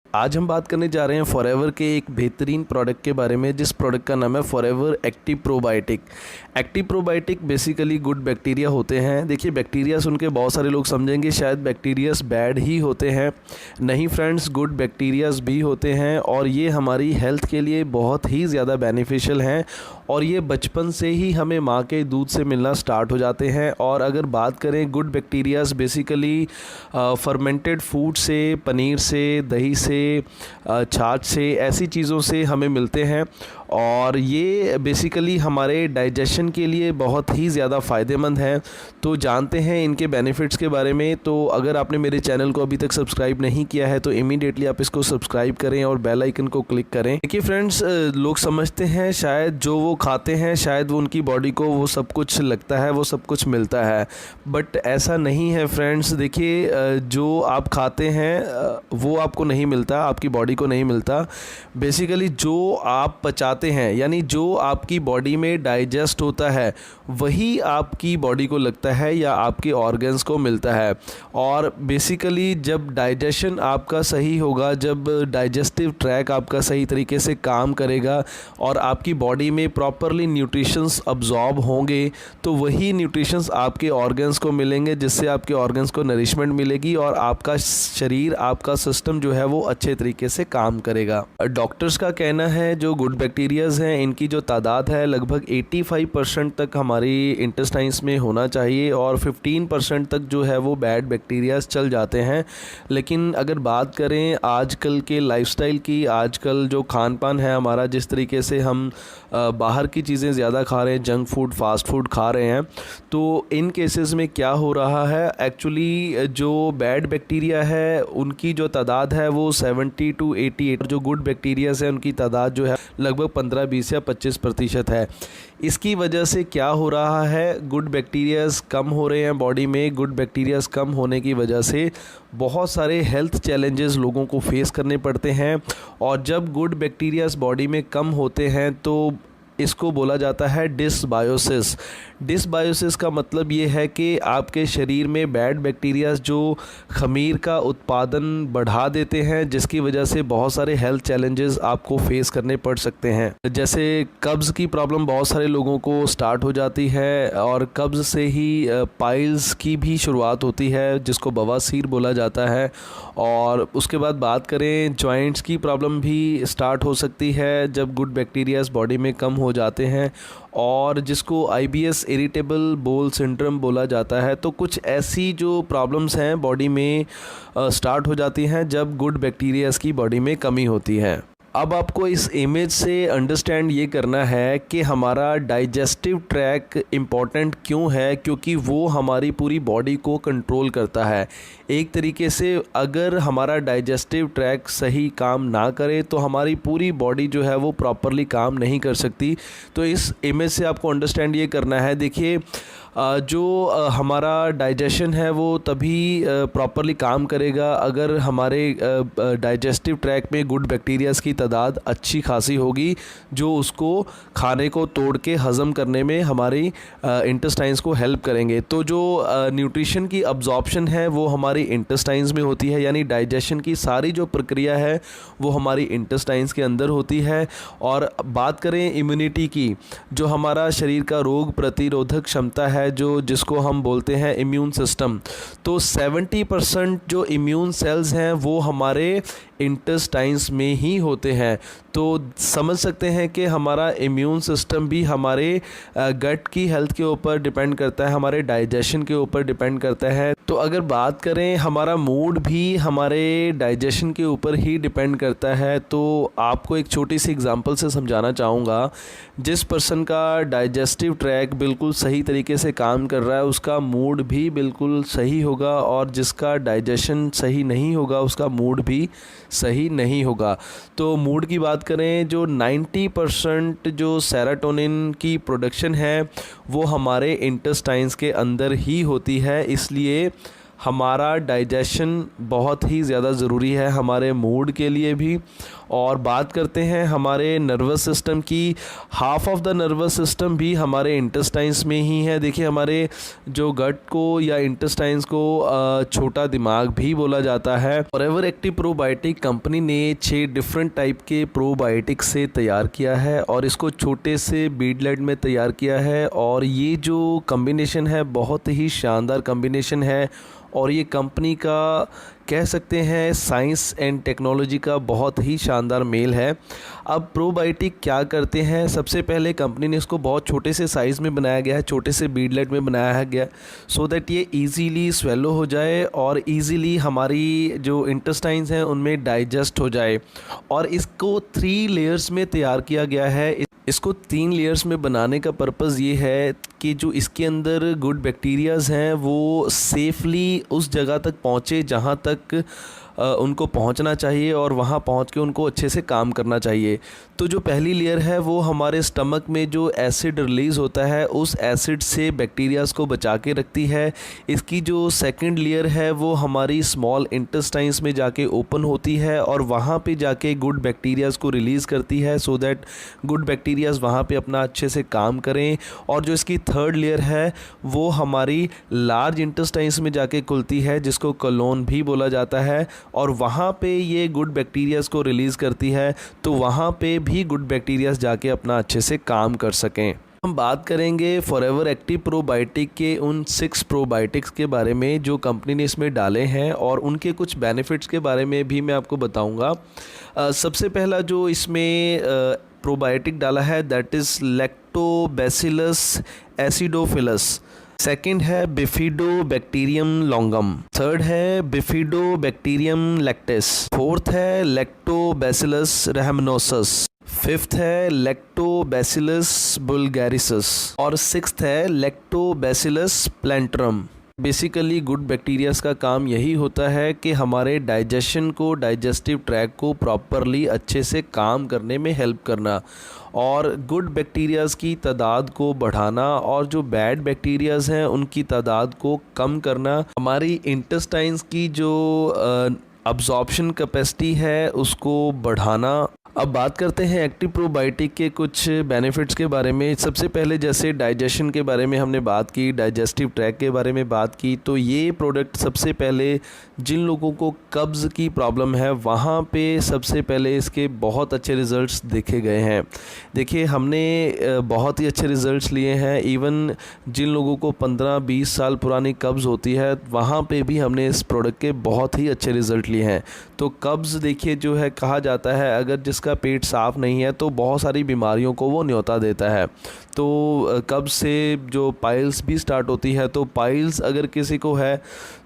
आज हम बात करने जा रहे हैं फॉरएवर के एक बेहतरीन प्रोडक्ट के बारे में, जिस प्रोडक्ट का नाम है forever active probiotic. Active probiotic basically good bacteria होते हैं। देखिए, बैक्टीरिया सुन के बहुत सारे लोग समझेंगे शायद बैक्टीरियाज बैड ही होते हैं। नहीं फ्रेंड्स, गुड बैक्टीरियाज भी होते हैं और ये हमारी हेल्थ के लिए बहुत ही ज़्यादा बेनिफिशियल हैं और ये बचपन से ही हमें माँ के दूध से मिलना स्टार्ट हो जाते हैं। और अगर बात करें good bacterias basically fermented food से, पनीर से, दही से, छाछ से, ऐसी चीज़ों से हमें मिलते हैं और ये बेसिकली हमारे डाइजेशन के लिए बहुत ही ज़्यादा फ़ायदेमंद हैं। तो जानते हैं इनके बेनिफिट्स के बारे में। तो अगर आपने मेरे चैनल को अभी तक सब्सक्राइब नहीं किया है तो इमीडिएटली आप इसको सब्सक्राइब करें और बेल आइकन को क्लिक करें। देखिए फ्रेंड्स, लोग समझते हैं शायद जो वो खाते हैं शायद वो उनकी बॉडी को वो सब कुछ लगता है, वो सब कुछ मिलता है, बट ऐसा नहीं है फ्रेंड्स। देखिए, जो आप खाते हैं वो आपको नहीं मिलता, आपकी बॉडी को नहीं मिलता। बेसिकली जो आप पचाते हैं, यानी जो आपकी बॉडी में डाइजेस्ट होता है, वही आपकी बॉडी को लगता है या आपके ऑर्गन्स को मिलता है। और बेसिकली जब डाइजेशन आपका सही होगा, जब डाइजेस्टिव ट्रैक आपका सही तरीके से काम करेगा और आपकी बॉडी में प्रॉपरली न्यूट्रिशंस अब्जॉर्ब होंगे, तो वही न्यूट्रिशंस आपके ऑर्गन्स को मिलेंगे, जिससे आपके ऑर्गन्स को नरिशमेंट मिलेगी और आपका शरीर, आपका सिस्टम जो है वो अच्छे तरीके से काम करेगा। डॉक्टर्स का कहना है जो गुड बैक्टीरियाज हैं इनकी जो तादाद है लगभग 85% तक हमारी इंटेस्टाइन्स में होना चाहिए और 15% तक जो है वो बैड बैक्टीरियाज चल जाते हैं। लेकिन अगर बात करें आजकल के लाइफस्टाइल की, आजकल जो खान पान है हमारा, जिस तरीके से हम बाहर की चीज़ें ज़्यादा खा रहे हैं, जंक फूड, फास्ट फूड खा रहे हैं, तो इन केसेस में क्या हो रहा है, एक्चुअली जो बैड बैक्टीरिया है उनकी जो तादाद है वो 70 to 88, जो गुड बैक्टीरियाज है उनकी तादाद जो है लगभग 15-20 या 25% है। इसकी वजह से क्या हो रहा है, गुड बैक्टीरियाज कम हो रहे हैं बॉडी में। गुड बैक्टीरियाज कम होने की वजह से बहुत सारे हेल्थ चैलेंजेस लोगों को फेस करने पड़ते हैं और जब गुड बैक्टीरियाज बॉडी में कम होते हैं तो इसको बोला जाता है डिसबायोसिस। डिसबायोसिस का मतलब ये है कि आपके शरीर में बैड बैक्टीरियाज जो खमीर का उत्पादन बढ़ा देते हैं, जिसकी वजह से बहुत सारे हेल्थ चैलेंजेस आपको फेस करने पड़ सकते हैं। जैसे कब्ज़ की प्रॉब्लम बहुत सारे लोगों को स्टार्ट हो जाती है और कब्ज़ से ही पाइल्स की भी शुरुआत होती है, जिसको बवासीर बोला जाता है। और उसके बाद बात करें जॉइंट्स की प्रॉब्लम भी स्टार्ट हो सकती है जब गुड बैक्टीरियाज बॉडी में कम हो जाते हैं, और जिसको IBS इरिटेबल बोल सिंड्रोम बोला जाता है। तो कुछ ऐसी जो प्रॉब्लम्स हैं बॉडी में स्टार्ट हो जाती हैं जब गुड बैक्टीरियाज की बॉडी में कमी होती है। अब आपको इस इमेज से अंडरस्टैंड ये करना है कि हमारा डाइजेस्टिव ट्रैक इम्पॉर्टेंट क्यों है, क्योंकि वो हमारी पूरी बॉडी को कंट्रोल करता है। एक तरीके से अगर हमारा डाइजेस्टिव ट्रैक सही काम ना करे तो हमारी पूरी बॉडी जो है वो प्रॉपरली काम नहीं कर सकती। तो इस इमेज से आपको अंडरस्टैंड ये करना है। देखिए, जो हमारा डाइजेशन है वो तभी प्रॉपरली काम करेगा अगर हमारे डाइजेस्टिव ट्रैक में गुड बैक्टीरियाज़ की तादाद अच्छी खासी होगी, जो उसको खाने को तोड़ के हज़म करने में हमारी इंटेस्टाइन्स को हेल्प करेंगे। तो जो न्यूट्रिशन की अब्जॉर्प्शन है वो हमारी इंटेस्टाइन्स में होती है, यानी डाइजेशन की सारी जो प्रक्रिया है वो हमारी इंटेस्टाइन्स के अंदर होती है। और बात करें इम्यूनिटी की, जो हमारा शरीर का रोग प्रतिरोधक क्षमता है, जो जिसको हम बोलते हैं इम्यून सिस्टम, तो 70% जो इम्यून सेल्स हैं वो हमारे इंटेस्टाइन्स में ही होते हैं। तो समझ सकते हैं कि हमारा इम्यून सिस्टम भी हमारे गट की हेल्थ के ऊपर डिपेंड करता है, हमारे डाइजेशन के ऊपर डिपेंड करता है। तो अगर बात करें, हमारा मूड भी हमारे डाइजेशन के ऊपर ही डिपेंड करता है। तो आपको एक छोटी सी एग्जांपल से समझाना चाहूँगा। जिस पर्सन का डाइजेस्टिव ट्रैक बिल्कुल सही तरीके से काम कर रहा है उसका मूड भी बिल्कुल सही होगा, और जिसका डाइजेशन सही नहीं होगा उसका मूड भी सही नहीं होगा। तो मूड की बात करें, जो 90% जो सेरोटोनिन की प्रोडक्शन है वो हमारे इंटेस्टाइन्स के अंदर ही होती है। इसलिए हमारा डाइजेशन बहुत ही ज़्यादा ज़रूरी है हमारे मूड के लिए भी। और बात करते हैं हमारे नर्वस सिस्टम की, half of the nervous system भी हमारे इंटेस्टाइन्स में ही है। देखिए हमारे जो गट को या इंटेस्टाइन्स को छोटा दिमाग भी बोला जाता है। फॉरएवर एक्टिव प्रोबायोटिक कंपनी ने 6 डिफरेंट टाइप के प्रोबायोटिक से तैयार किया है और इसको छोटे से बीडलेट में तैयार किया है। और ये जो कॉम्बिनेशन है बहुत ही शानदार कॉम्बिनेशन है और ये कंपनी का कह सकते हैं साइंस एंड टेक्नोलॉजी का बहुत ही शानदार मेल है। अब प्रोबायोटिक क्या करते हैं, सबसे पहले कंपनी ने इसको बहुत छोटे से साइज़ में बनाया गया है, छोटे से बीडलेट में बनाया गया सो दैट ये इजीली स्वेलो हो जाए और इजीली हमारी जो इंटेस्टाइन्स हैं उनमें डाइजेस्ट हो जाए। और इसको 3 लेयर्स में तैयार किया गया है। इसको 3 लेयर्स में बनाने का पर्पज़ ये है कि जो इसके अंदर गुड बैक्टीरियाज़ हैं वो सेफली उस जगह तक पहुँचे जहाँ तक उनको पहुंचना चाहिए और वहां पहुंच के उनको अच्छे से काम करना चाहिए। तो जो पहली लेयर है वो हमारे स्टमक में जो एसिड रिलीज़ होता है उस एसिड से बैक्टीरियाज़ को बचा के रखती है। इसकी जो सेकंड लेयर है वो हमारी स्मॉल इंटेस्टाइन्स में जाके ओपन होती है और वहाँ पे जाके गुड बैक्टीरियाज़ को रिलीज़ करती है सो दैट गुड बैक्टीरियाज़ वहाँ पे अपना अच्छे से काम करें। और जो इसकी थर्ड लेयर है वो हमारी लार्ज इंटेस्टाइन्स में जाके खुलती है जिसको कोलोन भी बोला जाता है और वहाँ पे ये गुड बैक्टीरियाज़ को रिलीज़ करती है तो वहाँ पे भी गुड बैक्टीरियाज़ जाके अपना अच्छे से काम कर सकें। हम बात करेंगे फॉरएवर एक्टिव प्रोबायोटिक के उन 6 प्रोबायोटिक्स के बारे में जो कंपनी ने इसमें डाले हैं और उनके कुछ बेनिफिट्स के बारे में भी मैं आपको बताऊंगा। सबसे पहला जो इसमें प्रोबायोटिक डाला है that is lactobacillus acidophilus. Second है बिफिडोबैक्टीरियम लॉन्गम। थर्ड है बिफिडोबैक्टीरियम लैक्टिस। फोर्थ है लैक्टोबैसिलस रैमनोसस। फिफ्थ है लैक्टोबैसिलस बुल्गारिसस और सिक्स्थ है लैक्टोबैसिलस प्लैंटरम। बेसिकली गुड बैक्टीरियाज़ का काम यही होता है कि हमारे डाइजेशन को, डाइजेस्टिव ट्रैक को प्रॉपरली अच्छे से काम करने में हेल्प करना और गुड बैक्टीरियाज़ की तादाद को बढ़ाना और जो बैड बैक्टीरियाज़ हैं उनकी तादाद को कम करना, हमारी इंटेस्टाइन्स की जो अब्जॉर्प्शन कैपेसिटी है उसको बढ़ाना। अब बात करते हैं एक्टिव प्रोबायोटिक के कुछ बेनिफिट्स के बारे में। सबसे पहले जैसे डाइजेशन के बारे में हमने बात की, डाइजेस्टिव ट्रैक के बारे में बात की, तो ये प्रोडक्ट सबसे पहले जिन लोगों को कब्ज़ की प्रॉब्लम है वहाँ पे सबसे पहले इसके बहुत अच्छे रिज़ल्ट्स देखे गए हैं। देखिए हमने बहुत ही अच्छे रिज़ल्ट्स लिए हैं। इवन जिन लोगों को 15-20 साल पुरानी कब्ज़ होती है वहाँ पे भी हमने इस प्रोडक्ट के बहुत ही अच्छे रिज़ल्ट लिए हैं। तो कब्ज़ देखिए जो है, कहा जाता है अगर जिसका पेट साफ़ नहीं है तो बहुत सारी बीमारियों को वो न्योता देता है। तो कब्ज़ से जो पाइल्स भी स्टार्ट होती है, तो पाइल्स अगर किसी को है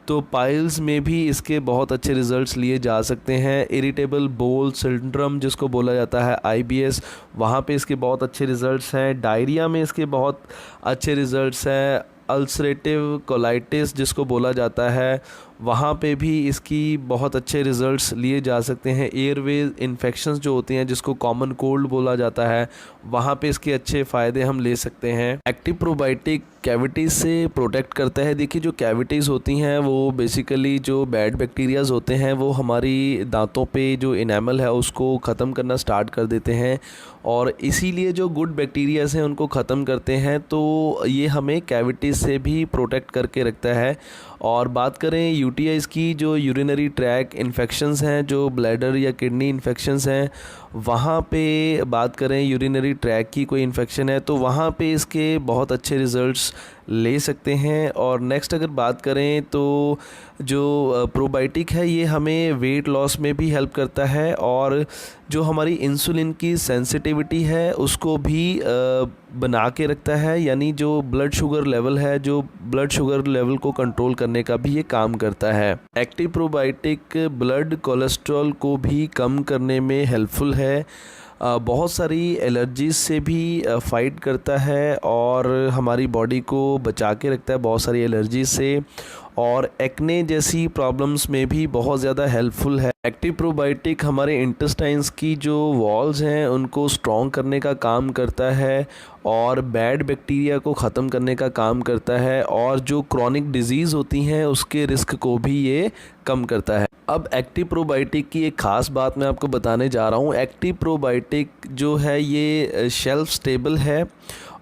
तो पाइल्स में भी इसके बहुत अच्छे रिज़ल्ट्स लिए जा सकते हैं। इरिटेबल बोल सिंड्रोम जिसको बोला जाता है IBS, वहाँ पे इसके बहुत अच्छे रिज़ल्ट्स हैं। डायरिया में इसके बहुत अच्छे रिज़ल्ट्स हैं। अल्सरेटिव कोलाइटिस जिसको बोला जाता है वहाँ पे भी इसकी बहुत अच्छे रिज़ल्ट्स लिए जा सकते हैं। एयरवेज इन्फेक्शंस जो होती हैं जिसको कॉमन कोल्ड बोला जाता है वहाँ पे इसके अच्छे फ़ायदे हम ले सकते हैं। एक्टिव प्रोबायोटिक कैविटीज़ से प्रोटेक्ट करता है। देखिए जो कैविटीज़ होती हैं वो बेसिकली जो बैड बैक्टीरियाज़ होते हैं वो हमारी दांतों पे जो इनेमल है उसको ख़त्म करना स्टार्ट कर देते हैं और इसीलिए जो गुड बैक्टीरियाज़ हैं उनको ख़त्म करते हैं। तो ये हमें कैविटीज़ से भी प्रोटेक्ट करके रखता है। और बात करें UTIs की, जो यूरिनरी ट्रैक इन्फेक्शंस हैं, जो ब्लैडर या किडनी इन्फेक्शंस हैं, वहाँ पे बात करें यूरिनरी ट्रैक की कोई इन्फेक्शन है तो वहाँ पे इसके बहुत अच्छे रिज़ल्ट्स ले सकते हैं। और नेक्स्ट अगर बात करें तो जो प्रोबायोटिक है ये हमें वेट लॉस में भी हेल्प करता है और जो हमारी इंसुलिन की सेंसिटिविटी है उसको भी बना के रखता है, यानी जो ब्लड शुगर लेवल है, जो ब्लड शुगर लेवल को कंट्रोल करने का भी ये काम करता है। एक्टिव प्रोबायोटिक ब्लड कोलेस्ट्रॉल को भी कम करने में हेल्पफुल है। बहुत सारी एलर्जीज़ से भी फ़ाइट करता है और हमारी बॉडी को बचा के रखता है बहुत सारी एलर्जी से। और एक्ने जैसी प्रॉब्लम्स में भी बहुत ज़्यादा हेल्पफुल है। एक्टिव प्रोबायोटिक हमारे इंटेस्टाइन्स की जो वॉल्स हैं उनको स्ट्रॉन्ग करने का काम करता है और बैड बैक्टीरिया को ख़त्म करने का काम करता है, और जो क्रॉनिक डिजीज़ होती हैं उसके रिस्क को भी ये कम करता है। अब एक्टिव प्रोबायोटिक की एक ख़ास बात मैं आपको बताने जा रहा हूँ। एक्टिव प्रोबायोटिक जो है ये शेल्फ स्टेबल है,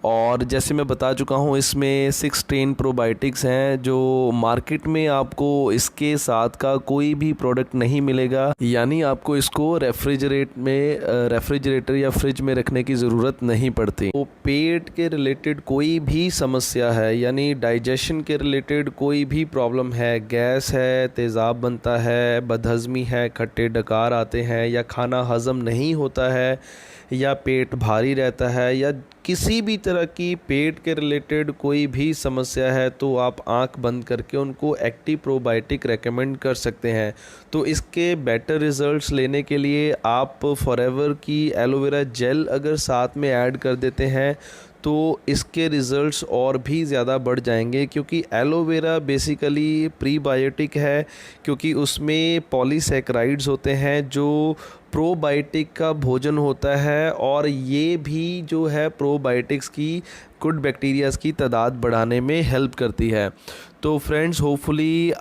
और जैसे मैं बता चुका हूँ इसमें 6 स्ट्रेन प्रोबायोटिक्स हैं जो मार्केट में आपको इसके साथ का कोई भी प्रोडक्ट नहीं मिलेगा, यानी आपको इसको रेफ्रिजरेटर या फ्रिज में रखने की ज़रूरत नहीं पड़ती। तो पेट के रिलेटेड कोई भी समस्या है, यानी डाइजेशन के रिलेटेड कोई भी प्रॉब्लम है, गैस है, तेज़ाब बनता है, बदहज़मी है, खट्टे डकार आते हैं, या खाना हज़म नहीं होता है, या पेट भारी रहता है, या किसी भी तरह की पेट के रिलेटेड कोई भी समस्या है, तो आप आंख बंद करके उनको एक्टिव प्रोबायोटिक रेकमेंड कर सकते हैं। तो इसके बेटर रिज़ल्ट्स लेने के लिए आप फॉरएवर की एलोवेरा जेल अगर साथ में ऐड कर देते हैं तो इसके रिज़ल्ट्स और भी ज़्यादा बढ़ जाएंगे, क्योंकि एलोवेरा बेसिकली प्रीबायोटिक है, क्योंकि उसमें पॉलीसैकेराइड्स होते हैं जो प्रोबायोटिक का भोजन होता है, और ये भी जो है प्रोबायोटिक्स की गुड बैक्टीरियाज़ की तादाद बढ़ाने में हेल्प करती है। तो फ्रेंड्स, होपफुली